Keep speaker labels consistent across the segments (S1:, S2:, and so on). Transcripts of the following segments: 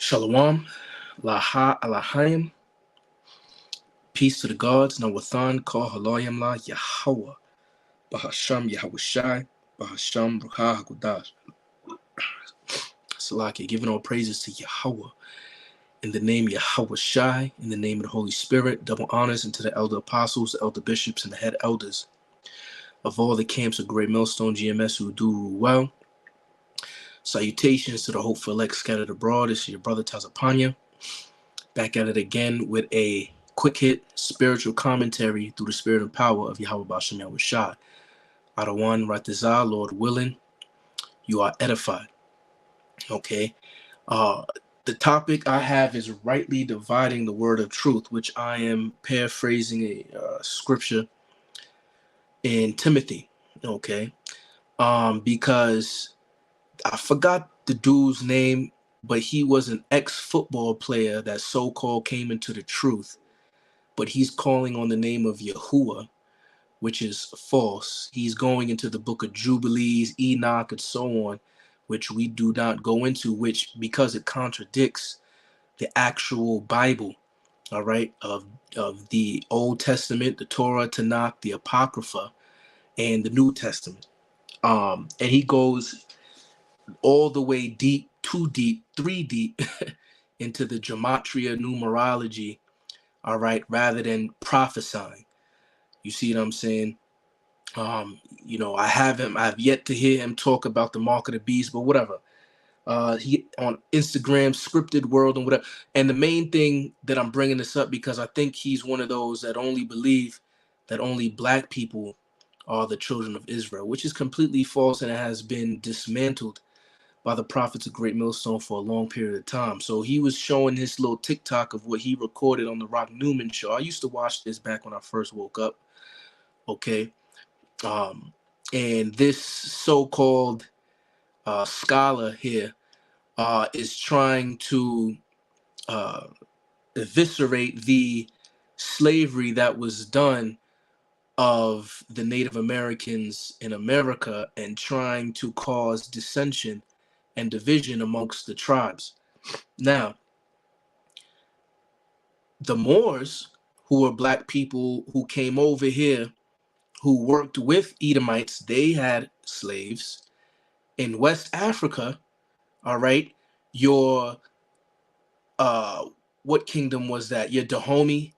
S1: Shalom, Laha Alahayim, peace to the gods, Nawathan, Kol Haloyam La Yahweh, Bahasham Yahushai, Bahasham Ruha Hakudash. Salaki, giving all praises to Yahweh. In the name Yahweh Shai, in the name of the Holy Spirit, double honors unto the elder apostles, the elder bishops, and the head elders of all the camps of Great Millstone GMS who do well. Salutations to the hopeful elect scattered abroad. It's your brother Tazapanya, back at it again with a quick hit spiritual commentary through the spirit and power of Yahweh Bashem Yahweh Shai. Adawan Ratizah, Lord willing, you are edified. Okay. The topic I have is rightly dividing the word of truth, which I am paraphrasing a scripture in Timothy. Okay. Because I forgot the dude's name, but he was an ex-football player that so-called came into the truth, but he's calling on the name of Yahuwah, which is false. He's going into the book of Jubilees, Enoch, and so on, which we do not go into, which because it contradicts the actual Bible, all right, of the Old Testament, the Torah, Tanakh, the Apocrypha, and the New Testament. And he goes all the way deep, 2 deep, 3 deep into the gematria, numerology, all right, rather than prophesying. You see what I'm saying? I've yet to hear him talk about the mark of the beast, but whatever. He on Instagram, scripted world, and whatever. And the main thing that I'm bringing this up because I think he's one of those that only believe that only black people are the children of Israel, which is completely false, and it has been dismantled by the prophets of Great Millstone for a long period of time. So he was showing this little TikTok of what he recorded on the Rock Newman show. I used to watch this back when I first woke up. Okay. And this so-called scholar here is trying to eviscerate the slavery that was done of the Native Americans in America and trying to cause dissension and division amongst the tribes. Now, the Moors, who were black people who came over here, who worked with Edomites, they had slaves. In West Africa, all right, your what kingdom was that? Your Dahomey,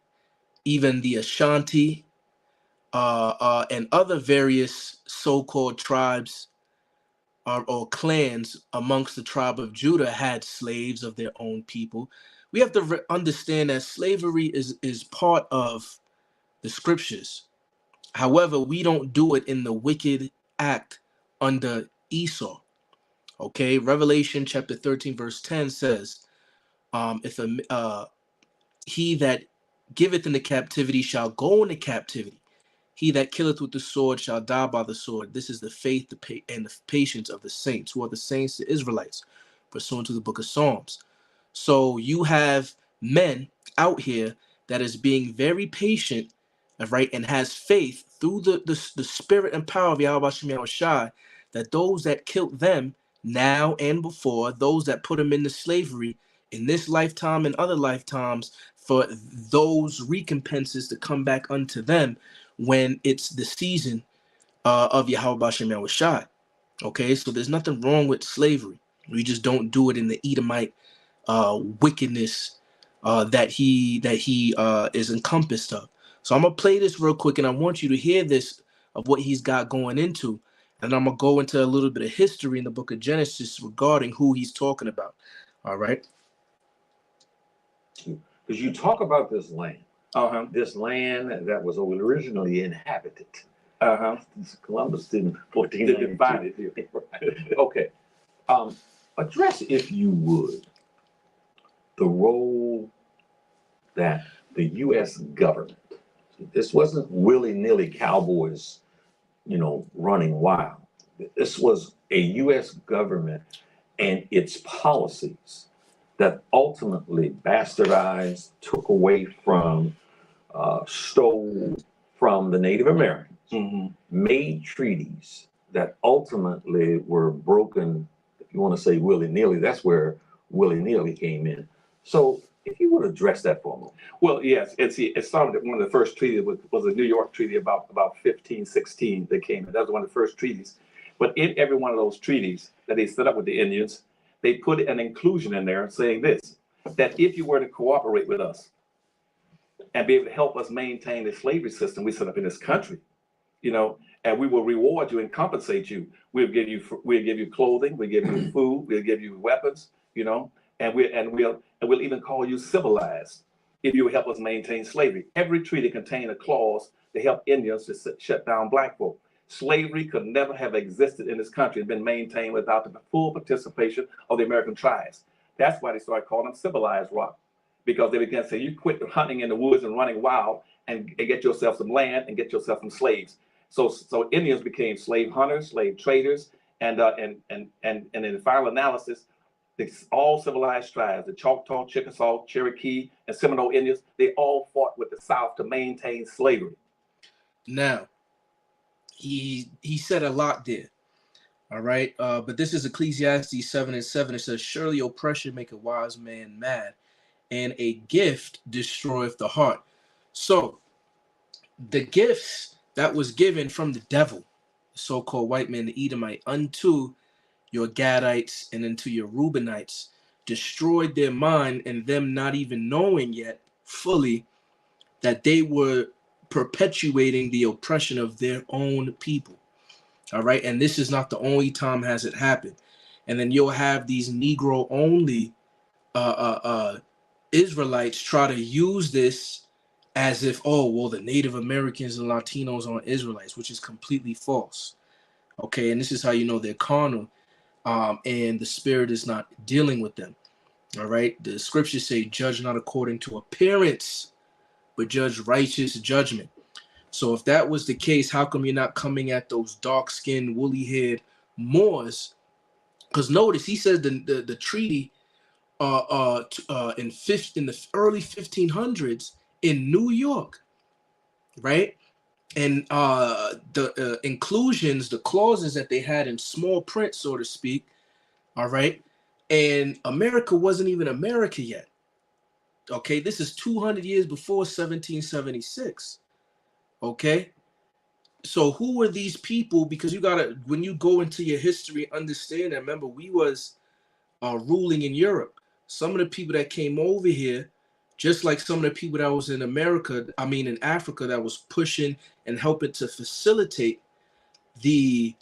S1: even the Ashanti, and other various so-called tribes or clans amongst the tribe of Judah had slaves of their own people. We have to understand that slavery is part of the scriptures. However, we don't do it in the wicked act under Esau. Okay, Revelation chapter 13 verse 10 says, he that giveth into captivity shall go into captivity. He that killeth with the sword shall die by the sword. This is the faith and the patience of the saints, who are the saints, the Israelites, pursuant to the book of Psalms. So you have men out here that is being very patient, right, and has faith through the spirit and power of Yahweh Shem Yahweh Shai, that those that killed them now and before, those that put them into slavery in this lifetime and other lifetimes, for those recompenses to come back unto them when it's the season of Yahweh Bashem Yahweh Shai. Okay, so there's nothing wrong with slavery. We just don't do it in the Edomite wickedness that he is encompassed of. So I'm gonna play this real quick, and I want you to hear this of what he's got going into, and I'm gonna go into a little bit of history in the book of Genesis regarding who he's talking about. All right.
S2: Because you talk about this land. This land that was originally inhabited. Columbus didn't 1492. Okay. Address, if you would, the role that the U.S. government, this wasn't willy-nilly cowboys, running wild. This was a U.S. government and its policies that ultimately bastardized, took away from, stole from the Native Americans, made treaties that ultimately were broken. If you want to say willy-nilly, that's where willy-nilly came in. So if you would address that for a moment.
S3: Well, yes, it started. One of the first treaties was the New York Treaty about 1516 that came in. That was one of the first treaties. But in every one of those treaties that they set up with the Indians, they put an inclusion in there saying this, that if you were to cooperate with us and be able to help us maintain the slavery system we set up in this country, you know, and we will reward you and compensate you. We'll give you clothing, we'll give you food, we'll give you weapons, you know, and we'll even call you civilized if you will help us maintain slavery. Every treaty contained a clause to help Indians to shut down black folk. Slavery could never have existed in this country and been maintained without the full participation of the American tribes. That's why they started calling them civilized rock, because they began to say, you quit hunting in the woods and running wild and get yourself some land and get yourself some slaves. So Indians became slave hunters, slave traders, and in the final analysis, all civilized tribes, the Choctaw, Chickasaw, Cherokee, and Seminole Indians, they all fought with the South to maintain slavery.
S1: Now, he said a lot there. All right. But this is Ecclesiastes 7:7. It says, surely oppression make a wise man mad, and a gift destroyeth the heart. So the gifts that was given from the devil, the so-called white man, the Edomite, unto your Gadites and unto your Reubenites, destroyed their mind, and them not even knowing yet fully that they were perpetuating the oppression of their own people. All right. And this is not the only time has it happened. And then you'll have these Negro only Israelites try to use this as if, oh, well, the Native Americans and Latinos are Israelites, which is completely false. Okay. And this is how you know they're carnal, and the spirit is not dealing with them. All right. The scriptures say, judge not according to appearance, but judge righteous judgment. So if that was the case, how come you're not coming at those dark-skinned, woolly-haired Moors? Because notice he says the treaty in the early 1500s in New York, right? And the inclusions, the clauses that they had in small print, so to speak, all right? And America wasn't even America yet. Okay, this is 200 years before 1776. Okay, so who were these people? Because you gotta, when you go into your history, understand that. Remember, we was ruling in Europe. Some of the people that came over here, just like some of the people that was in America, I mean in Africa, that was pushing and helping to facilitate the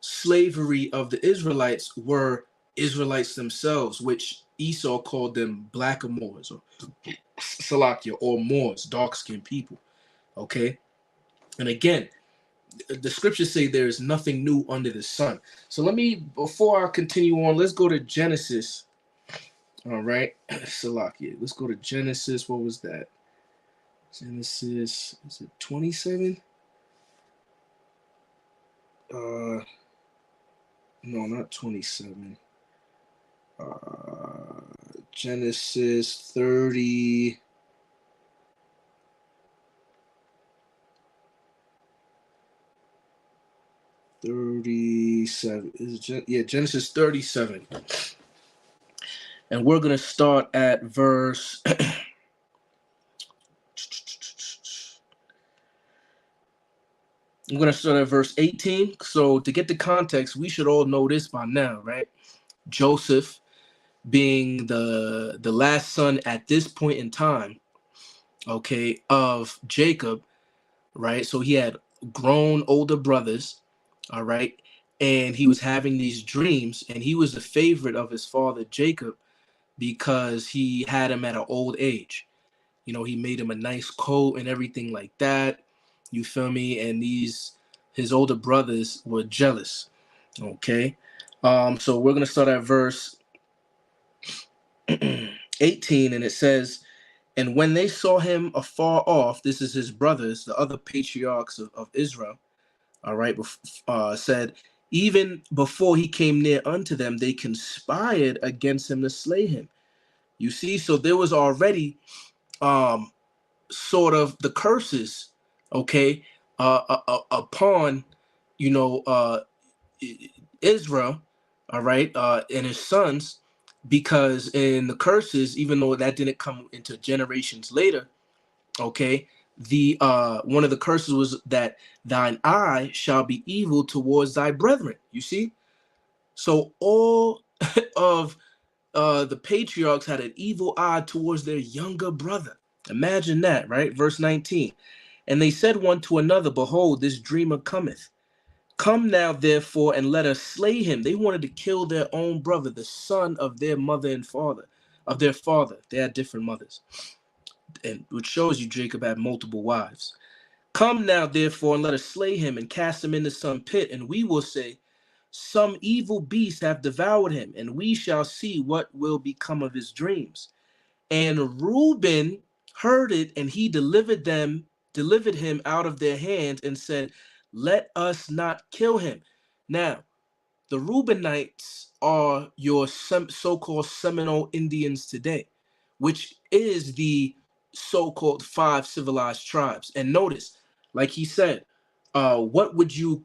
S1: slavery of the Israelites, were Israelites themselves, which Esau called them blackamoors, or Salakia, or Moors, dark-skinned people. Okay. And again, the scriptures say there is nothing new under the sun. So let me, before I continue on, let's go to Genesis. All right. Salakia. Let's go to Genesis. What was that? Genesis, is it 27? No, not 27. Genesis 30. Genesis 37. And we're going to start at verse I'm going to start at verse 18. So to get the context, we should all know this by now, right? Joseph being the last son at this point in time, okay, of Jacob, right? So he had grown older brothers, all right, and he was having these dreams, and he was the favorite of his father Jacob because he had him at an old age. You know, he made him a nice coat and everything like that. You feel me? And his older brothers were jealous. Okay. So we're gonna start at verse 18, and it says, and when they saw him afar off, this is his brothers, the other patriarchs of Israel, all right, said, even before he came near unto them, they conspired against him to slay him. You see, so there was already sort of the curses, okay, upon, you know, Israel, all right, and his sons, because in the curses, even though that didn't come into generations later, okay, the one of the curses was that thine eye shall be evil towards thy brethren. You see, so all of the patriarchs had an evil eye towards their younger brother. Imagine that, right? Verse 19. And they said one to another, behold, this dreamer cometh. Come now, therefore, and let us slay him. They wanted to kill their own brother, the son of their mother and father, of their father. They had different mothers, and which shows you Jacob had multiple wives. Come now, therefore, and let us slay him and cast him into some pit, and we will say, some evil beast hath devoured him, and we shall see what will become of his dreams. And Reuben heard it, and he delivered him out of their hands, and said, let us not kill him. Now, the Reubenites are your so-called Seminole Indians today, which is the so-called 5 civilized tribes. And notice, like he said, who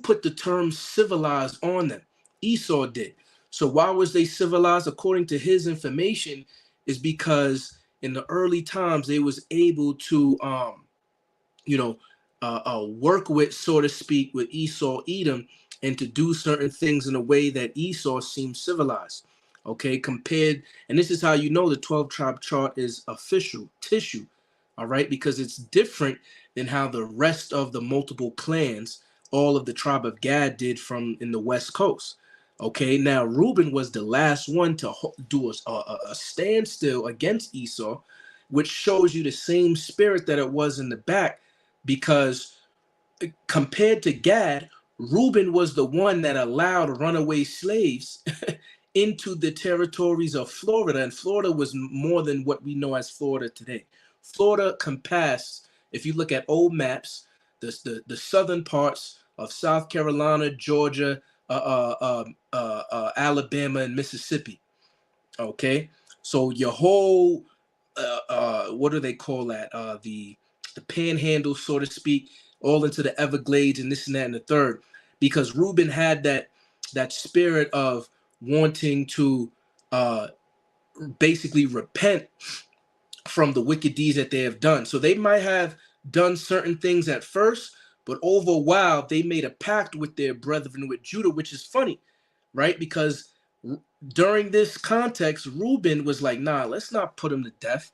S1: put the term civilized on them? Esau did. So why was they civilized? According to his information, is because in the early times they was able to work with, so to speak, with Esau, Edom, and to do certain things in a way that Esau seemed civilized. Okay, compared, and this is how you know the 12 tribe chart is official tissue. All right, because it's different than how the rest of the multiple clans, all of the tribe of Gad, did from in the West Coast. Okay, now Reuben was the last one to do a standstill against Esau, which shows you the same spirit that it was in the back, because compared to Gad, Reuben was the one that allowed runaway slaves into the territories of Florida, and Florida was more than what we know as Florida today. Florida compassed, if you look at old maps, the southern parts of South Carolina, Georgia, Alabama, and Mississippi. Okay, so your whole what do they call that? The panhandle, so to speak, all into the Everglades and this and that and the third, because Reuben had that spirit of wanting to basically repent from the wicked deeds that they have done. So they might have done certain things at first, but over a while they made a pact with their brethren, with Judah, which is funny, right? Because during this context, Reuben was like, nah, let's not put him to death.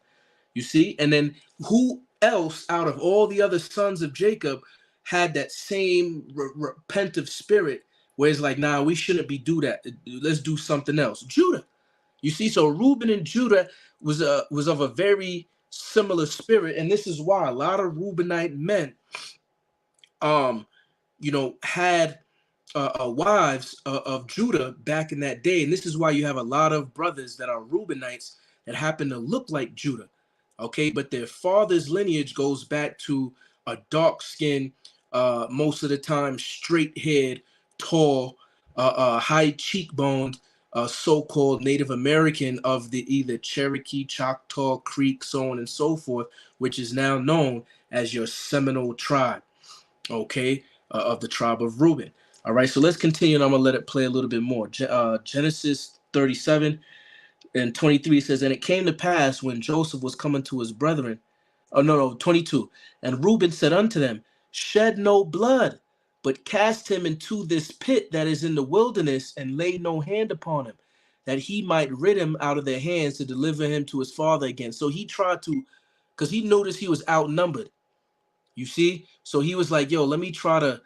S1: You see? And then who else out of all the other sons of Jacob had that same repentive spirit where it's like, nah, we shouldn't be do that. Let's do something else. Judah. You see, so Reuben and Judah was of a very similar spirit, and this is why a lot of Reubenite men, had wives of Judah back in that day, and this is why you have a lot of brothers that are Reubenites that happen to look like Judah, okay, but their father's lineage goes back to a dark skin, most of the time straight-haired, tall, high cheekboned, so-called Native American of the either Cherokee, Choctaw, Creek, so on and so forth, which is now known as your Seminole tribe, okay, of the tribe of Reuben. All right, so let's continue, and I'm going to let it play a little bit more. Genesis 37 and 23 says, and it came to pass when Joseph was coming to his brethren, 22, and Reuben said unto them, shed no blood, but cast him into this pit that is in the wilderness, and lay no hand upon him, that he might rid him out of their hands to deliver him to his father again. So he tried to, because he noticed he was outnumbered. You see? So he was like, yo, let me try to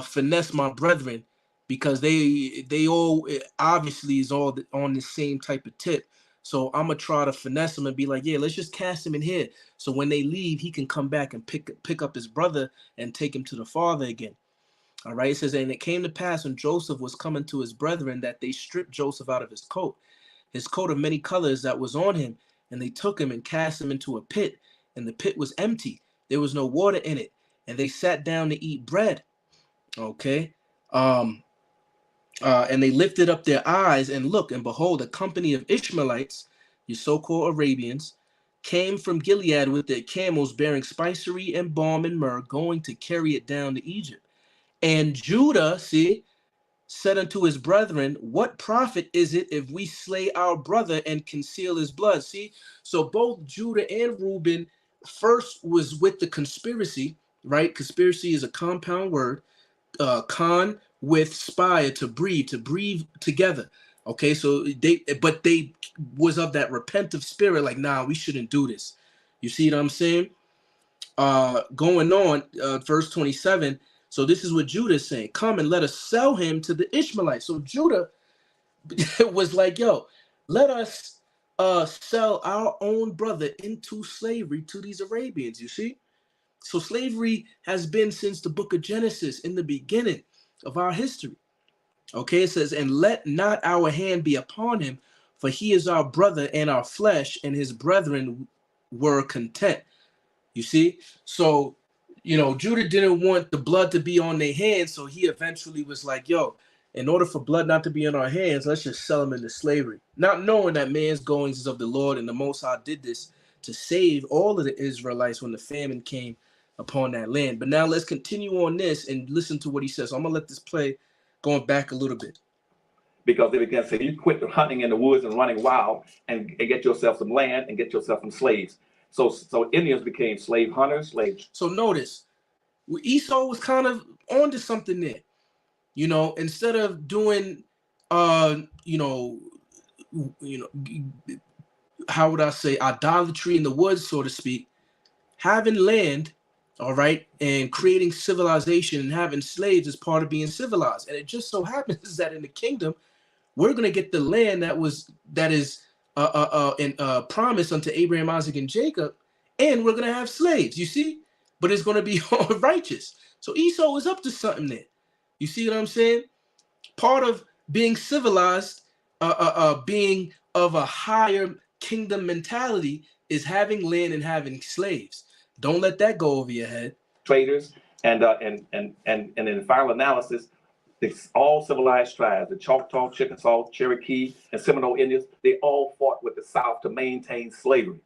S1: finesse my brethren, because they all obviously is all on the same type of tip. So I'm gonna try to finesse him and be like, yeah, let's just cast him in here. So when they leave, he can come back and pick up his brother and take him to the father again. All right, it says, and it came to pass when Joseph was coming to his brethren that they stripped Joseph out of his coat of many colors that was on him, and they took him and cast him into a pit, and the pit was empty. There was no water in it, and they sat down to eat bread. Okay. And they lifted up their eyes and looked, and behold, a company of Ishmaelites, your so-called Arabians, came from Gilead with their camels bearing spicery and balm and myrrh, going to carry it down to Egypt. And Judah, see, said unto his brethren, what profit is it if we slay our brother and conceal his blood? See, so both Judah and Reuben first was with the conspiracy, right? Conspiracy is a compound word, con with spire, to breathe together. Okay, so they was of that repentive spirit, like, nah, we shouldn't do this. You see what I'm saying? Going on, verse 27. So this is what Judah is saying: come and let us sell him to the Ishmaelites. So Judah was like, yo, let us sell our own brother into slavery to these Arabians. You see? So slavery has been since the book of Genesis, in the beginning of our history. Okay, it says, and let not our hand be upon him, for he is our brother and our flesh, and his brethren were content. You see? So, Judah didn't want the blood to be on their hands, so he eventually was like, yo, in order for blood not to be on our hands, let's just sell him into slavery. Not knowing that man's goings is of the Lord, and the Most High did this to save all of the Israelites when the famine came upon that land. But now let's continue on this and listen to what he says. So I'm going to let this play, going back a little bit.
S3: Because they began to say, you quit hunting in the woods and running wild and get yourself some land and get yourself some slaves. So Indians became slave hunters, slaves.
S1: So notice, Esau was kind of onto something there. Instead of doing, how would I say, idolatry in the woods, so to speak, having land, all right, and creating civilization and having slaves is part of being civilized. And it just so happens that in the kingdom, we're going to get the land that is promised unto Abraham, Isaac, and Jacob, and we're going to have slaves, you see? But it's going to be all righteous. So Esau was up to something there. You see what I'm saying? Part of being civilized, being of a higher kingdom mentality, is having land and having slaves. Don't let that go over your head.
S3: Traders, and in the final analysis, all civilized tribes, the Choctaw, Chickasaw, Cherokee, and Seminole Indians, they all fought with the South to maintain slavery.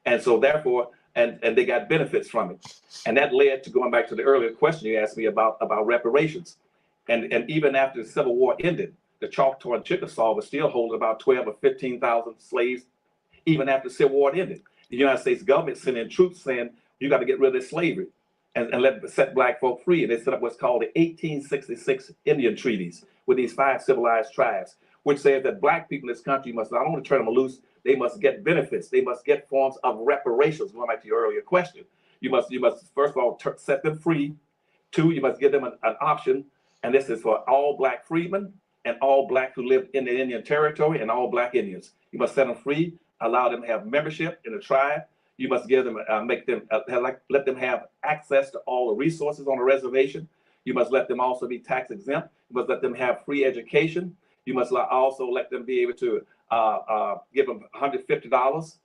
S3: And so therefore, and they got benefits from it. And that led to, going back to the earlier question you asked me about reparations. And even after the Civil War ended, the Choctaw and Chickasaw were still holding about 12 or 15,000 slaves, even after the Civil War ended. The United States government sent in troops saying, you got to get rid of this slavery and set black folk free. And they set up what's called the 1866 Indian Treaties with these 5 civilized tribes, which says that black people in this country must not only turn them loose, they must get benefits. They must get forms of reparations. Going back to your earlier question, you must first of all set them free. 2, you must give them an option, and this is for all black freedmen and all black who live in the Indian territory and all black Indians. You must set them free, allow them to have membership in the tribe. You must give them, let them have access to all the resources on the reservation. You must let them also be tax exempt. You must let them have free education. You must also let them be able to give them $150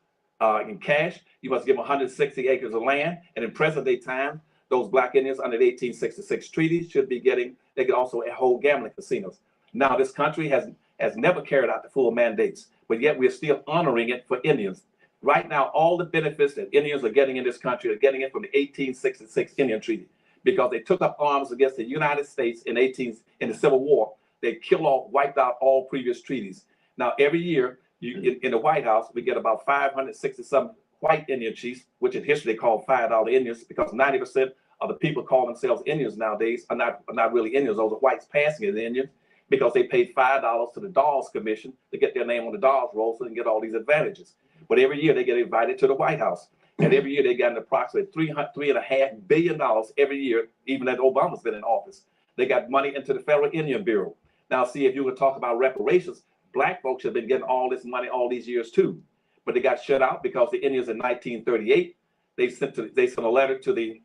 S3: in cash. You must give them 160 acres of land. And in present day time, those black Indians under the 1866 treaty should be getting, they could also hold gambling casinos. Now, this country has never carried out the full mandates, but yet we're still honoring it for Indians. Right now, all the benefits that Indians are getting in this country are getting it from the 1866 Indian Treaty, because they took up arms against the United States in the Civil War. They wiped out all previous treaties. Now, every year in the White House, we get about 560-some white Indian chiefs, which in history they call $5 Indians, because 90% of the people call themselves Indians nowadays are not really Indians. Those are whites passing as Indians, because they paid $5 to the Dawes Commission to get their name on the Dawes roll so they can get all these advantages. But every year they get invited to the White House. And every year they got an approximate $3.5 billion every year, even as Obama's been in office. They got money into the Federal Indian Bureau. Now, see, if you would talk about reparations, black folks have been getting all this money all these years too. But they got shut out because the Indians in 1938, they sent a letter to the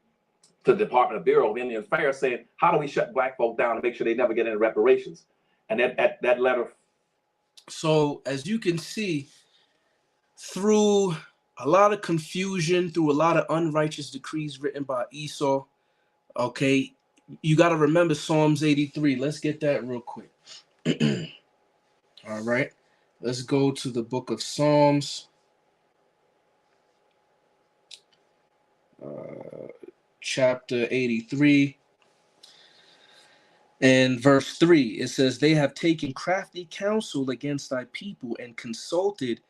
S3: Department of Bureau of Indian Affairs saying, how do we shut black folk down and make sure they never get any reparations? And that letter.
S1: So as you can see, through a lot of confusion, through a lot of unrighteous decrees written by Esau, okay, you got to remember Psalms 83. Let's get that real quick. All right, let's go to the book of Psalms. Chapter 83. And verse 3, it says, they have taken crafty counsel against thy people and consulted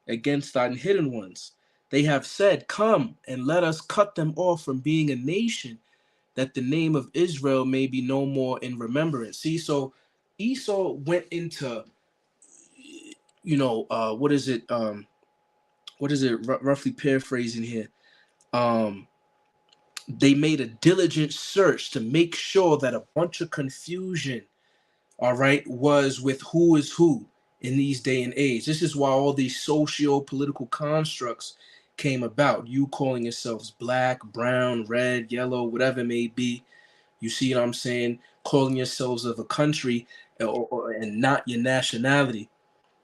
S1: against thine hidden ones. They have said, come and let us cut them off from being a nation, that the name of Israel may be no more in remembrance. See, so Esau went into, what is it? Roughly paraphrasing here. They made a diligent search to make sure that a bunch of confusion, all right, was with who is who in these day and age. This is why all these socio-political constructs came about. You calling yourselves black, brown, red, yellow, whatever it may be. You see what I'm saying? Calling yourselves of a country and not your nationality.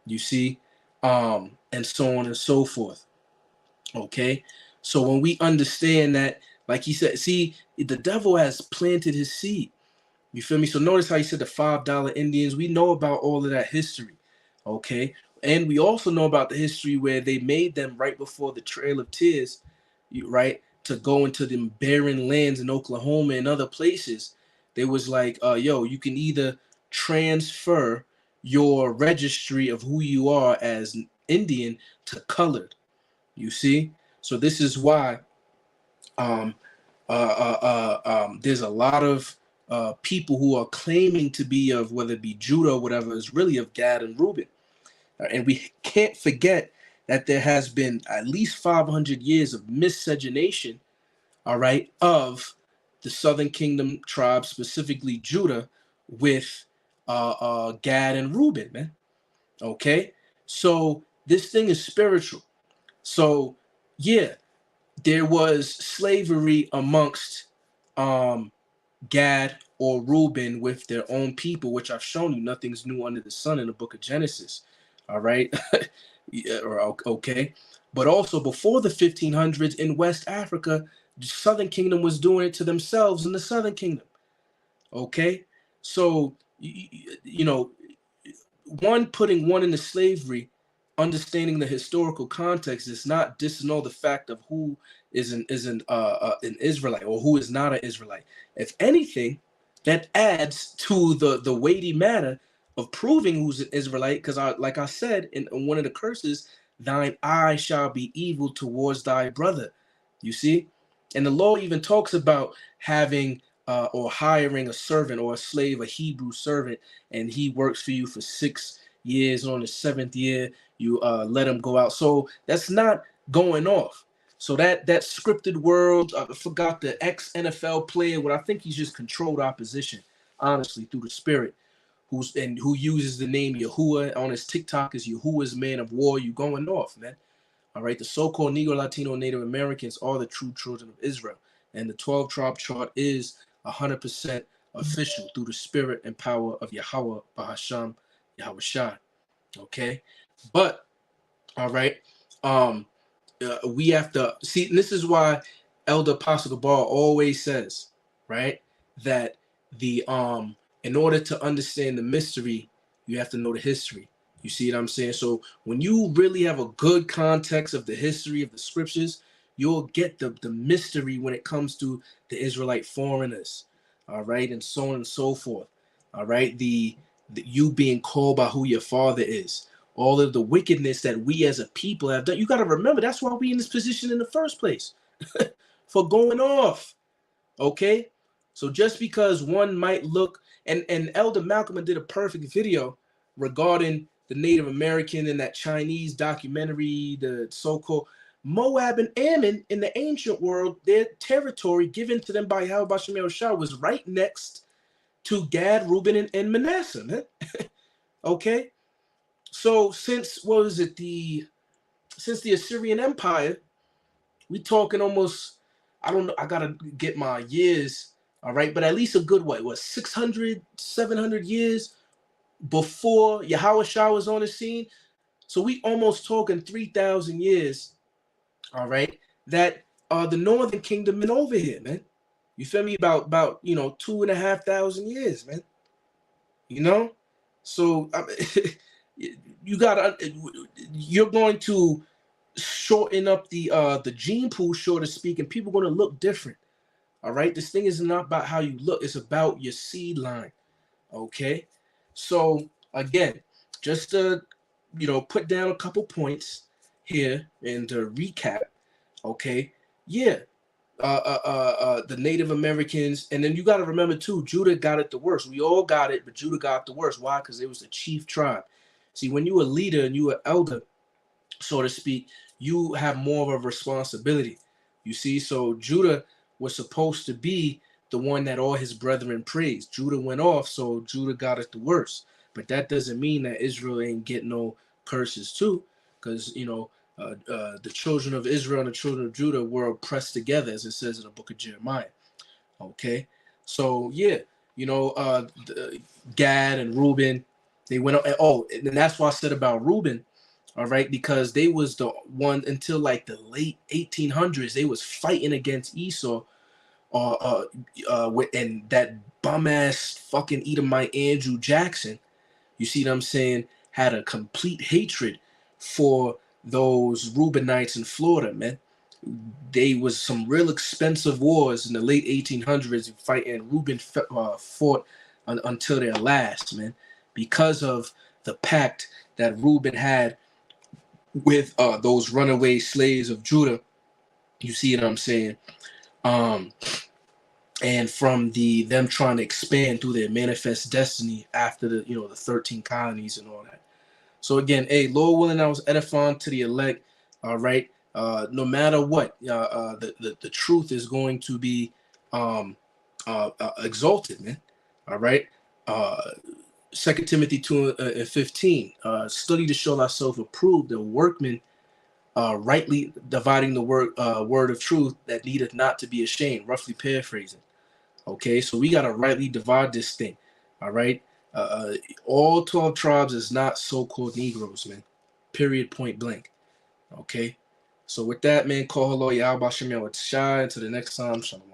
S1: You see? And so on and so forth. Okay? So when we understand that, like he said, see, the devil has planted his seed. You feel me? So notice how he said the $5 Indians. We know about all of that history, okay? And we also know about the history where they made them right before the Trail of Tears, right, to go into them barren lands in Oklahoma and other places. They was like, yo, you can either transfer your registry of who you are as Indian to colored. You see? So this is why there's a lot of people who are claiming to be of, whether it be Judah or whatever, is really of Gad and Reuben. And we can't forget that there has been at least 500 years of miscegenation, all right, of the Southern Kingdom tribes, specifically Judah, with Gad and Reuben, man. Okay? So this thing is spiritual. So, yeah, there was slavery amongst Gad or Reuben with their own people, which I've shown you. Nothing's new under the sun in the book of Genesis. All right. Okay. But also before the 1500s in West Africa, the Southern Kingdom was doing it to themselves in the Southern Kingdom. Okay. So, one putting one into slavery, understanding the historical context, is not disannul the fact of who is an Israelite or who is not an Israelite. If anything, that adds to the weighty matter of proving who's an Israelite, because like I said in one of the curses, thine eye shall be evil towards thy brother. You see? And the law even talks about having or hiring a servant or a slave, a Hebrew servant, and he works for you for 6 years. On the 7th year, you let him go out. So that's not going off. So that scripted world, I forgot the ex-NFL player, what I think he's just controlled opposition, honestly, through the spirit, who uses the name Yahuwah on his TikTok as Yahuwah's man of war. You going off, man. All right, the so-called Negro, Latino, Native Americans are the true children of Israel. And the 12-tribe chart is 100% official through the spirit and power of Yahweh, Bahasham, Yahweh Shai. Okay? But, all right, we have to see, and this is why Elder Apostle Gabar always says, right, that the in order to understand the mystery, you have to know the history. You see what I'm saying? So when you really have a good context of the history of the scriptures, you'll get the mystery when it comes to the Israelite foreigners, all right, and so on and so forth. All right, the you being called by who your father is, all of the wickedness that we as a people have done. You got to remember, that's why we in this position in the first place, for going off. Okay, so just because one might look, and Elder Malcolm did a perfect video regarding the Native American and that Chinese documentary, the so-called Moab and Ammon in the ancient world, their territory given to them by Yahweh Bashem Yahushua was right next to Gad, Reuben, and Manasseh, man. Okay, so since the Assyrian Empire, we talking almost, I don't know, I gotta get my years, all right, but at least a good way, 600, 700 years before Yahweh Shah was on the scene. So we almost talking 3,000 years, all right, that the Northern Kingdom been over here, man. You feel me? About 2,500 years, man. So you're going to shorten up the gene pool, so to speak, and people are going to look different. All right, this thing is not about how you look; it's about your seed line. Okay, so again, just to put down a couple points here and to recap. Okay, yeah, the Native Americans, and then you got to remember too, Judah got it the worst. We all got it, but Judah got the worst. Why? Because it was the chief tribe. See, when you a leader and you an elder, so to speak, you have more of a responsibility. You see, so Judah was supposed to be the one that all his brethren praised. Judah went off, so Judah got it the worst. But that doesn't mean that Israel ain't get no curses too, because the children of Israel and the children of Judah were oppressed together, as it says in the book of Jeremiah. Okay, so yeah, Gad and Reuben, they went up. And that's why I said about Reuben. All right, because they was the one until like the late 1800s, they was fighting against Esau, and that bum ass fucking Edomite Andrew Jackson. You see what I'm saying? Had a complete hatred for those Reubenites in Florida, man. They was some real expensive wars in the late 1800s fighting. Reuben fought until their last, man, because of the pact that Reuben had with those runaway slaves of Judah. You see what I'm saying? And from them trying to expand through their manifest destiny after the 13 colonies and all that. So again, hey, Lord willing, I was edifying to the elect. All right. No matter what, the truth is going to be exalted, man. All right. 2 Timothy 2:15. Study to show thyself approved, a workman, rightly dividing the word of truth, that needeth not to be ashamed. Roughly paraphrasing. Okay, so we gotta rightly divide this thing. All right. All 12 tribes is not so-called Negroes, man. Period. Point blank. Okay. So with that, man, call hello, Yahweh Shem Yahweh Shai. Until the next time, shalom.